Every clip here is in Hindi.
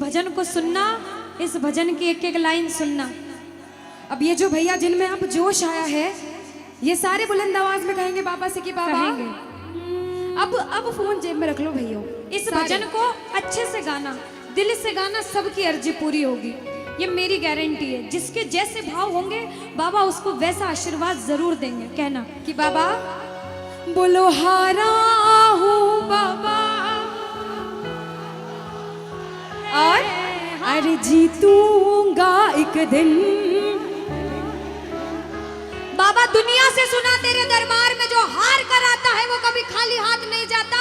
भजन को सुनना, इस भजन की एक एक लाइन सुनना। अब ये जो भैया जिनमें अब जोश आया है, ये सारे बुलंद आवाज में कहेंगे बाबा से कि बाबा कहेंगे। अब फोन जेब में रख लो भैया। इस भजन को अच्छे से गाना, दिल से गाना, सबकी अर्जी पूरी होगी, ये मेरी गारंटी है। जिसके जैसे भाव होंगे बाबा उसको वैसा आशीर्वाद जरूर देंगे। कहना कि बाबा बोलो हारा हूँ बाबा और अरे जीतूंगा एक दिन। बाबा दुनिया से सुना तेरे दरबार में जो हार कर आता है वो कभी खाली हाथ नहीं जाता।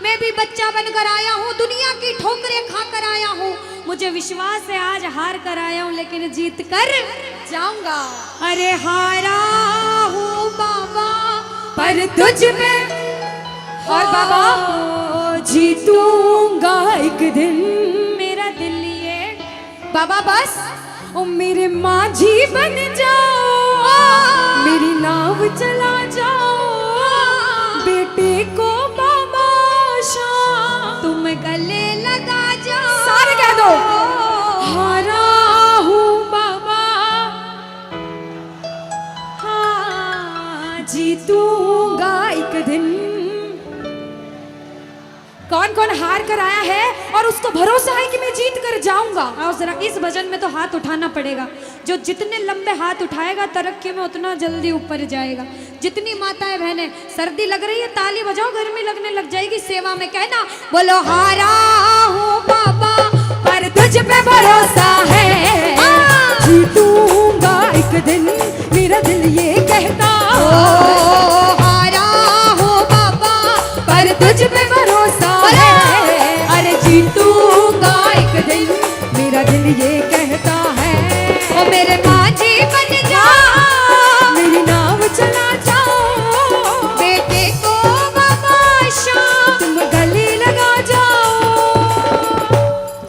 मैं भी बच्चा बनकर आया हूँ, दुनिया की ठोकरें खा कर आया हूँ। मुझे विश्वास है आज हार कर आया हूँ लेकिन जीत कर जाऊंगा। अरे हारा हूँ बाबा पर तुझ में और बाबा जीतूंगा एक दिन। मेरा दिल ये बाबा बस ओ मेरे माझी बन जाओ, मेरी नाव चला जाओ, बेटे को बाबा शाम तुम गले लगा जाओ। सारे कह दो हारा हूँ बाबा, हाँ जीतूंगा एक दिन। कौन कौन हार कर आया है और उसको भरोसा है कि मैं जीत कर जाऊंगा? और जरा इस भजन में तो हाथ उठाना पड़ेगा। जो जितने लंबे हाथ उठाएगा तरक्की में उतना जल्दी ऊपर जाएगा। जितनी माताएं बहनें सर्दी लग रही है ताली बजाओ, गर्मी लगने लग जाएगी सेवा में। कहना बोलो हारा हूँ बाबा पर तुझ पे भरोसा है, जीतूंगा एक दिन। मेरा दिल ये कहता हारा हूँ बाबा पर तुझ पे भरोसा है, अरे जीतूंगा एक दिन। मेरा दिल ये कहता है ओ मेरे माझी बन जाओ, मेरी नाव चला जाओ, बेटे को बाबा शाम तुम गले लगा जाओ।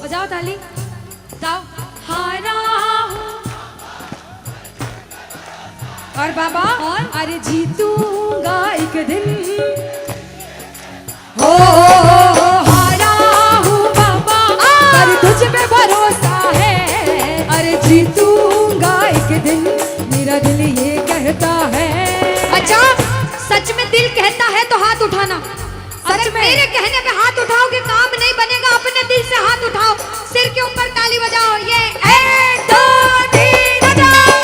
बजाओ ताली, जाओ हारा और बाबा और अरे जीतूंगा एक दिन। हो हारा हूँ बाबा पर तुझ पे भरोसा है, अरे जीतूंगा एक दिन। मेरा दिल ये कहता है। अच्छा सच में दिल कहता है तो हाथ उठाना। अगर मेरे कहने पे हाथ उठाओगे काम नहीं बनेगा। अपने दिल से हाथ उठाओ, सिर के ऊपर ताली बजाओ। ये 1 2 3 बजाओ।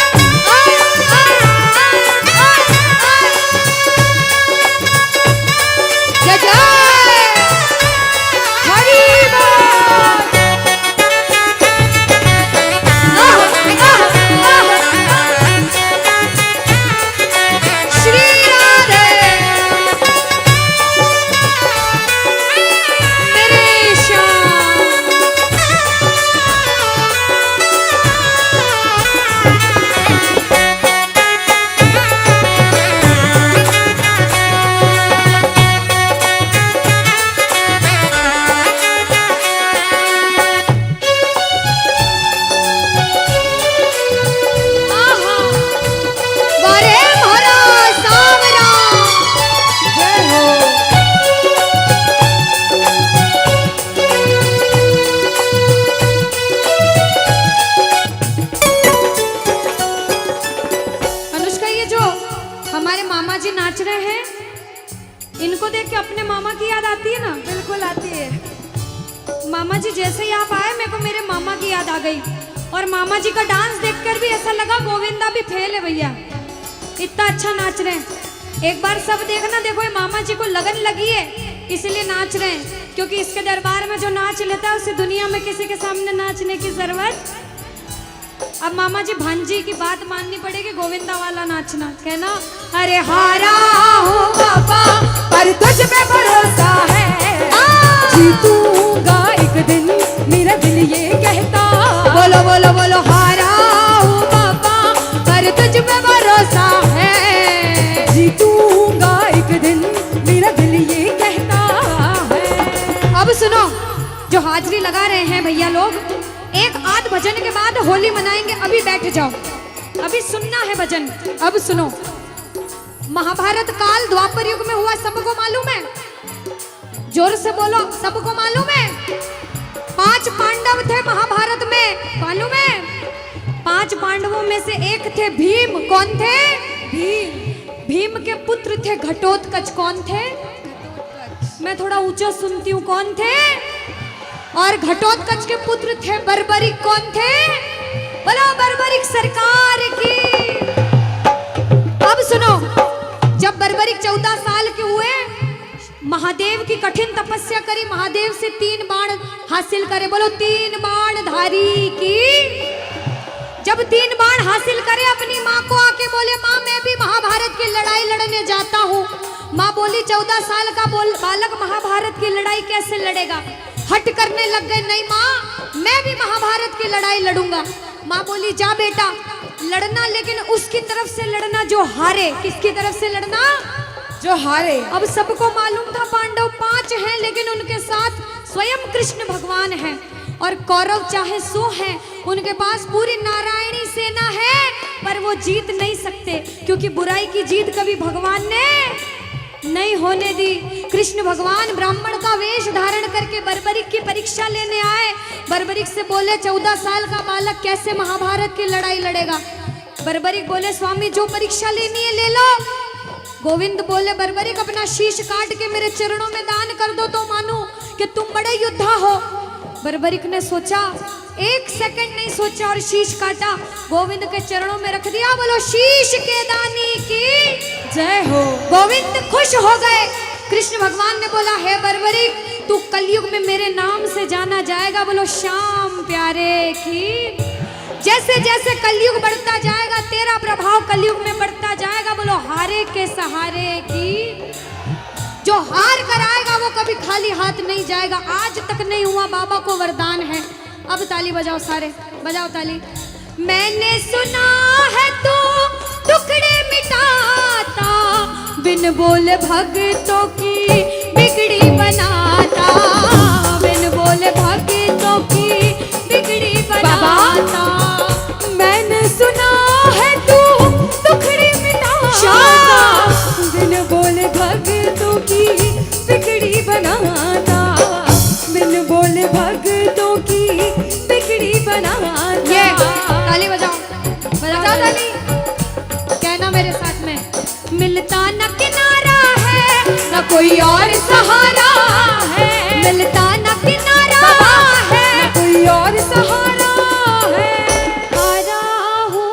जय जय नाच रहे हैं, इनको देख के अपने मामा की याद आती है ना? बिल्कुल आती है। मामा जी जैसे ही आप आए मेरे को मेरे मामा की याद आ गई। और मामा जी का डांस देखकर भी ऐसा लगा गोविंदा भी फेल है भैया, इतना अच्छा नाच रहे हैं। एक बार सब देखना, देखो ये मामा जी को लगन लगी है इसलिए नाच रहे हैं। क्योंकि इसके दरबार में जो नाच लेता है उसे दुनिया में किसी के सामने नाचने की जरूरत। अब मामा जी भांजी की बात माननी पड़ेगी, गोविंदा वाला नाचना। कहना अरे हारा हूँ बाबा पर तुझ पे भरोसा है, जीतूंगा एक दिन। मेरा दिल ये कहता बोलो बोलो बोलो हारा हूँ बाबा पर तुझ पे भरोसा है, जीतूंगा एक दिन। मेरा दिल ये कहता है। अब सुनो, जो हाजिरी लगा रहे हैं भैया लोग, एक आध भजन के बाद होली मनाएंगे। अभी बैठ जाओ, अभी सुनना है भजन। अब सुनो, महाभारत काल द्वापर युग में हुआ, सबको मालूम है? जोर से बोलो, सबको मालूम है? 5 पांडव थे महाभारत से एक थे भीम। कौन थे? भीम। भीम के पुत्र थे घटोत्कच। कौन थे? मैं थोड़ा ऊंचा सुनती हूँ। कौन थे? और घटोत्कच के पुत्र थे बर्बरिक। कौन थे? बोलो बर्बरिक सरकार की। अब सुनो, जब बर्बरिक 14 साल के हुए, महादेव की कठिन तपस्या करी, महादेव से 3 बाण हासिल करे। बोलो 3 बाण धारी की। जब 3 बाण हासिल करे, अपनी माँ को आके बोले, माँ मैं भी महाभारत की लड़ाई लड़ने जाता हूँ। माँ बोली 14 साल का बालक महाभारत की लड़ाई कैसे लड़ेगा? हट करने लग गए, नहीं माँ मैं भी महाभारत की लड़ाई लड़ूंगा। माँ बोली जा बेटा लड़ना, लेकिन उसकी तरफ से लड़ना जो हारे। किसकी तरफ से लड़ना? जो हारे। अब सबको मालूम था पांडव 5 हैं, लेकिन उनके साथ स्वयं कृष्ण भगवान हैं। और कौरव चाहे 100 हैं, उनके पास पूरी नारायणी सेना है, पर वो जीत नहीं सकते, क्योंकि बुराई की जीत कभी भगवान ने नहीं होने दी। कृष्ण भगवान ब्राह्मण का वेश धारण करके बर्बरिक की परीक्षा लेने आए। बर्बरिक से बोले 14 साल का बालक कैसे महाभारत की लड़ाई लड़ेगा? बर्बरिक बोले स्वामी जो परीक्षा लेनी है ले लो। गोविंद बोले बर्बरिक अपना शीश काट के मेरे चरणों में दान कर दो तो मानूं कि तुम बड़े योद्धा हो। बर्बरिक ने सोचा, 1 सेकंड नहीं सोचा और शीश काटा, गोविंद के चरणों में रख दिया। बोलो शीश के दानी की जय हो। गोविंद खुश हो गए। कृष्ण भगवान ने बोला हे बर्बरिक तू कलयुग में मेरे नाम से जाना जाएगा। बोलो श्याम प्यारे की। जैसे जैसे कलयुग बढ़ता जाएगा तेरा प्रभाव कलयुग में बढ़ता जाएगा। बोलो हारे के सहारे की। जो हार कर आएगा वो कभी खाली हाथ नहीं जाएगा। आज तक नहीं हुआ, बाबा को वरदान है। अब ताली बजाओ, सारे बजाओ ताली। मैंने सुना है तू टुकड़े मिटाता, बिन बोले भक्तों की बिगड़ी बनाता, बिन बोले भक्तों की बिगड़ी बनाता। मैंने सुना है तू टुकड़े मिटाता, बिन बोले भक्तों की बिगड़ी बनाता, बिन बोले भक्तों की बिगड़ी बनाता। ये ताली बजाओ, बजाओ ताली। कहना मेरे साथ में, मिलता न किनारा है न कोई और सहारा है, मिलता न किनारा है न कोई और सहारा है। हारा हूँ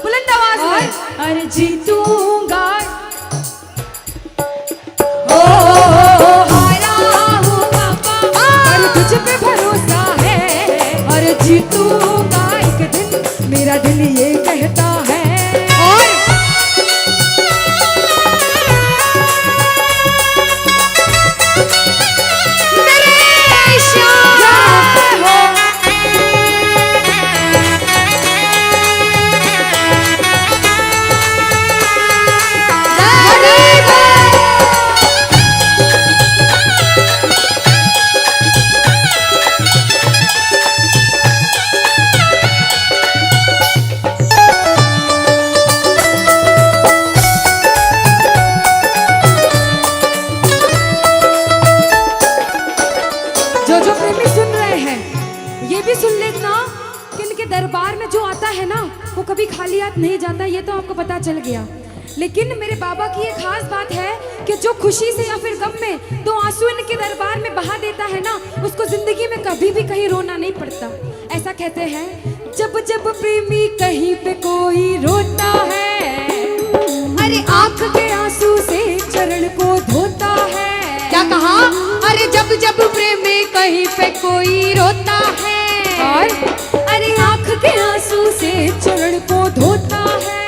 बुलंद आवाज में, अरे जीतूंगा। हारा हूँ पापा और तुझ पे भरोसा है, और जीतूंगा एक दिन, मेरा दिल ये कहता है। और मेरे श्याम हो। जो प्रेमी सुन रहे हैं ये भी सुन लेना कि इनके दरबार में जो आता है ना वो कभी खाली हाथ नहीं जाता। ये तो आपको पता चल गया। लेकिन मेरे बाबा की एक खास बात है कि जो खुशी से या फिर गम में 2 आंसू इनके दरबार में बहा देता है ना, उसको जिंदगी में कभी भी कहीं रोना नहीं पड़ता। ऐसा कहते हैं, जब जब प्रेमी कहीं पे कोई रोता है, अरे आंख के आंसू से चरण को धोता है। क्या कहा? अरे जब जब प्रेमी कहीं पे कोई रोता है, और अरे आंख के आंसू से चरण को धोता है।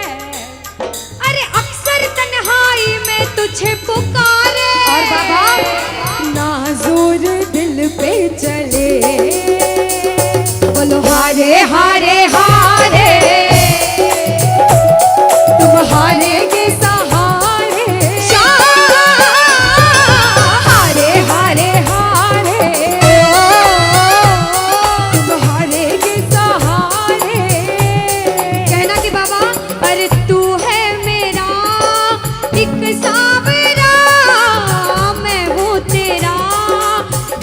अरे अक्सर तन्हाई में तुझे पुकारे, और बाबा ना जोर दिल पे चले। बोलो हारे हारे हारे, तुम हारे के सहारे। हारे हारे हारे, तुम हारे के सहारे। कहना कि बाबा अरे तू है मेरा एक सावरा, मैं हूँ तेरा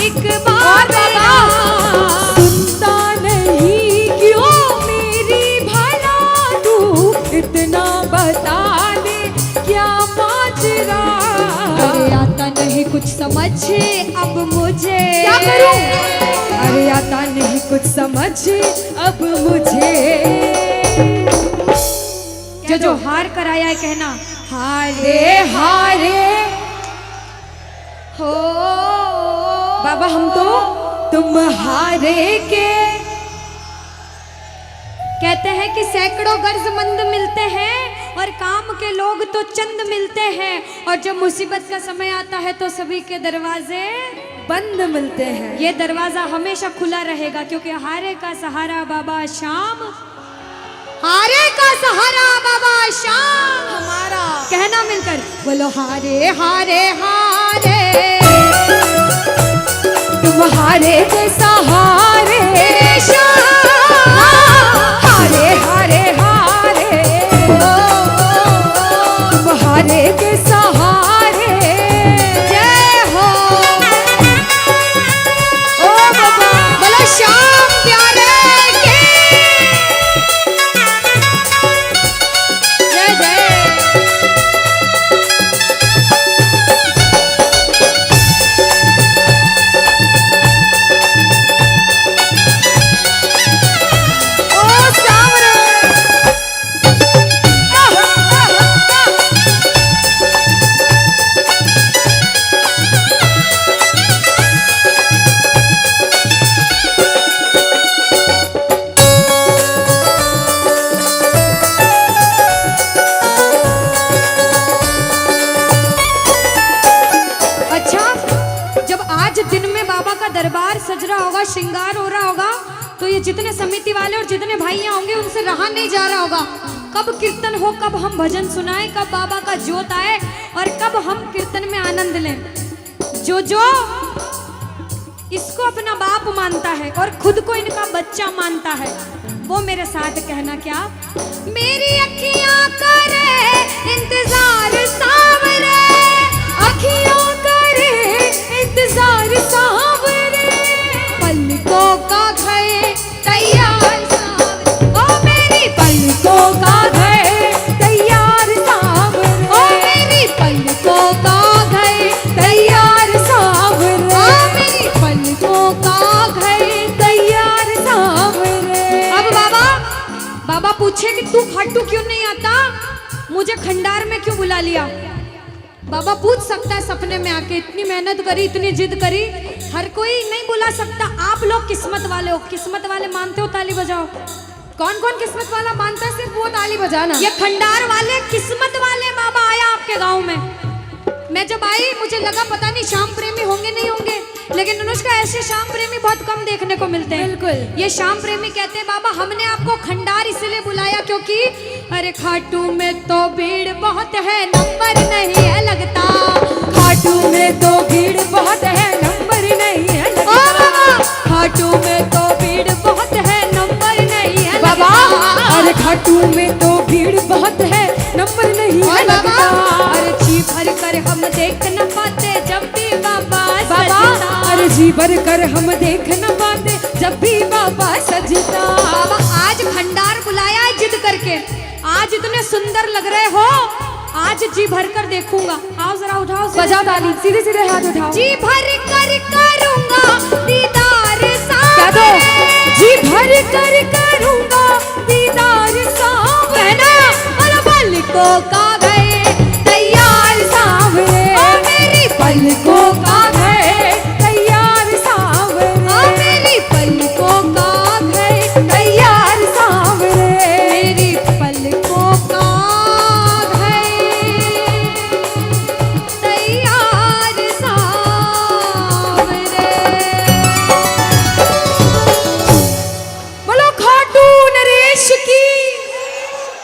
एक बाबरा। अब मुझे क्या करूं? अरे आता नहीं कुछ समझ अब मुझे। जो हार कर आया है कहना हारे हारे हो बाबा, हम तो तुम हारे के। कहते हैं कि सैकड़ों गर्जमंद मिलते हैं और काम के लोग तो चंद मिलते हैं, और जब मुसीबत का समय आता है तो सभी के दरवाजे बंद मिलते हैं। ये दरवाजा हमेशा खुला रहेगा, क्योंकि हारे का सहारा बाबा शाम, हारे का सहारा बाबा शाम हमारा। कहना मिलकर बोलो हारे हारे हारे, तुम हारे के सहारे शाम, हारे हारे हारे, तुम हारे के सहारे। जय हो ओ बाबा, बोलो श्याम प्यारे के जय जय। दरबार सज रहा होगा, श्रृंगार हो रहा होगा, तो ये जितने समिति वाले और जितने भाइयां होंगे उनसे रहा नहीं जा रहा होगा। कब कीर्तन हो, कब हम भजन सुनाएं, कब बाबा का जोत आए और कब हम कीर्तन में आनंद लें। जो इसको अपना बाप मानता है और खुद को इनका बच्चा मानता है, वो मेरे साथ कहना क्या। मेरी अखियां करे इंतजार सावरे, अखियों करे इंतजार सावरे, पलकों का घर तैयार सावरे, ओ मेरी पलकों का घर तैयार सावरे, ओ मेरी पलकों का घर तैयार सावरे, ओ मेरी पलकों का घर तैयार सावरे। अब बाबा पूछे कि तू खाटू क्यों नहीं आता, मुझे खंडार में क्यों बुला लिया। बाबा पूछ सकता है सपने में आके, इतनी मेहनत करी, इतनी जिद करी, हर कोई नहीं बुला सकता। आप लोग किस्मत वाले हो, किस्मत वाले मानते हो, ताली बजाओ। कौन कौन किस्मत वाला मानता है, सिर्फ वो ताली बजाना। ये खंडार वाले किस्मत वाले बाबा आया आपके गांव में। मैं जब आई मुझे लगा पता नहीं श्याम प्रेमी होंगे नहीं होंगे, लेकिन अनुष्का ऐसे श्याम प्रेमी बहुत कम देखने को मिलते हैं। बिल्कुल, ये श्याम प्रेमी कहते हैं बाबा हमने आपको खंडार इसलिए बुलाया क्योंकि अरे खाटू में तो भीड़ बहुत है, नंबर नहीं है लगता, खाटू में तो भीड़ बहुत है, नंबर नहीं है लगता, खाटू में तो भीड़ बहुत है, नंबर नहीं है बाबा, अरे खाटू में तो भीड़ बहुत है, नंबर नहीं है लगता, अरे जी भर कर हम देख न पाते जब भी बाबा सजता, अरे जी भर कर हम देख न पाते जब भी बाबा सजता। बाबा आज भंडार बुलाया है जिद करके, आज इतने सुंदर लग रहे हो, आज जी भर कर देखूंगा। आओ जरा उठाओ, बजाओ ताली, सीधे सीधे हाथ उठाओ। जी भर कर करूंगा दीदार सावरे, जी भर कर करूंगा दीदार सावरे, और पलकों का